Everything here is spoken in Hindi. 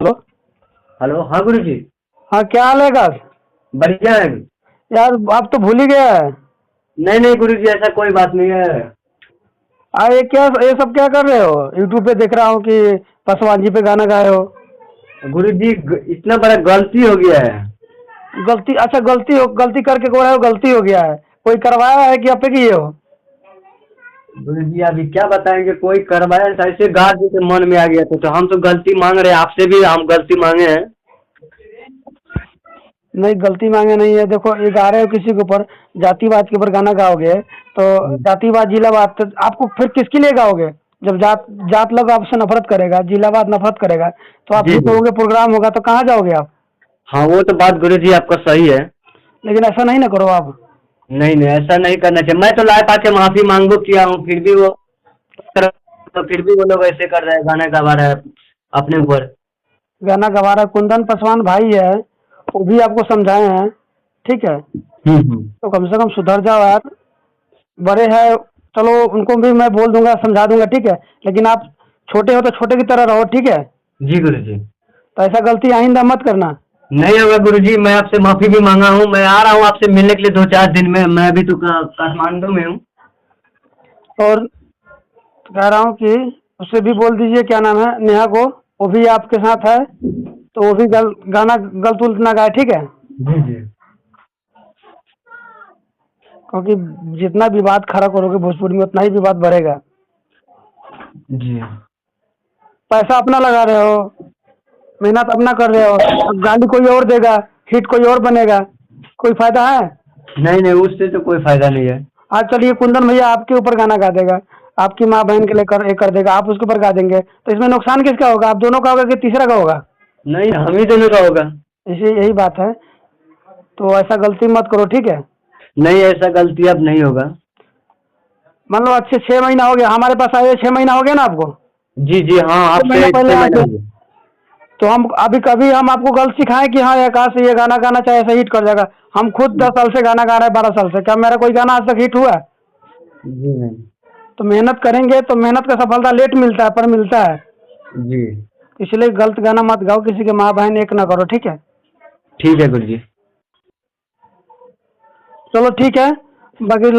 हेलो। हेलो। हाँ गुरु जी। हाँ, क्या हाल है आकाश? बढ़िया है। यार आप तो भूल ही गया है। नहीं नहीं गुरु जी, ऐसा कोई बात नहीं है। ये सब क्या कर रहे हो? यूट्यूब पे देख रहा हूँ कि पासवान जी पे गाना गाए हो। गुरु जी, इतना बड़ा गलती हो गया है। गलती? अच्छा, गलती करके बोल रहे हो गलती हो गया है? कोई करवाया है कि आप ही किए हो? गुरु जी अभी क्या बताएंगे, कोई करवाया था, ऐसे गा दी तो मन में आ गया था, तो हम तो गलती मांग रहे हैं आपसे भी, हम गलती मांगे हैं। नहीं, गलती मांगे नहीं है। देखो, ये गा रहे हो किसी के ऊपर, जातिवाद के ऊपर गाना गाओगे तो जातिवाद जिलावाद तो आपको फिर किसके लिए गाओगे? जब जात जात लोग आपसे नफरत करेगा, जिलावाद नफरत करेगा, तो आप जी गीत जी। होगे, प्रोग्राम होगा, तो कहाँ जाओगे आप? हाँ वो तो बात गुरु जी आपका सही है। लेकिन ऐसा नहीं ना करो आप। नहीं नहीं, ऐसा नहीं करना चाहिए। मैं तो लाए पाके माफी मांगो किया हूँ, फिर भी वो, तो फिर भी वो लोग ऐसे कर रहे हैं, गाना गवा रहे हैं अपने ऊपर। गाना गवा रहा है, कुंदन पासवान भाई है, वो भी आपको समझाए हैं। ठीक है, हम्म। तो कम से कम सुधर जाओ यार। बड़े हैं, चलो उनको भी मैं बोल दूंगा, समझा दूंगा, ठीक है। लेकिन आप छोटे हो तो छोटे की तरह रहो, ठीक है। जी गुरु जी। तो ऐसा गलती आइंदा मत करना। नहीं होगा गुरुजी, मैं आपसे माफी भी मांगा हूँ, मैं आ रहा हूँ आपसे मिलने के लिए 2-4 दिन में। मैं अभी तो काठमांडू में हूँ। और कह रहा हूँ कि उससे भी बोल दीजिए, क्या नाम है, नेहा को, वो भी आपके साथ है, तो वो भी गाना गलत उलट ना गाए, ठीक है। जी जी। क्योंकि जितना विवाद खड़ा करोगे भोजपुरी में, उतना ही विवाद बढ़ेगा। जी। पैसा अपना लगा रहे हो, मेहनत अपना कर रहे हो, अब गाली कोई और देगा, हिट कोई और बनेगा, कोई फायदा है? नहीं नहीं, उससे तो कोई फायदा नहीं है। आज चलिए, कुंदन भैया आपके ऊपर गाना गा देगा, आपकी माँ बहन के लिए कर देगा, आप उसके ऊपर गा देंगे, तो इसमें नुकसान किसका होगा? आप दोनों का होगा कि तीसरा का होगा? नहीं, हम ही दोनों का होगा। इसी यही बात है। तो ऐसा गलती मत करो, ठीक है। नहीं, ऐसा गलती अब नहीं होगा। मान लो अच्छे 6 महीना हो गया हमारे पास आए, 6 महीना हो गया ना आपको? जी जी, हाँ 6 महीना आपसे पहले इससे आए मैंने। थे, तो हम अभी कभी हम आपको गलत सिखाएं कि हाँ आकाश ये गाना गाना चाहे ऐसा हिट कर जाएगा? हम खुद 10 साल से गाना गा रहे हैं, 12 साल से, क्या मेरा कोई गाना आज तक हिट हुआ है? जी नहीं। तो मेहनत करेंगे तो मेहनत का सफलता लेट मिलता है, पर मिलता है। जी। इसलिए गलत गाना मत गाओ, किसी के माँ बहन एक ना करो, ठीक है। ठीक है गुरुजी। चलो ठीक है, बाकी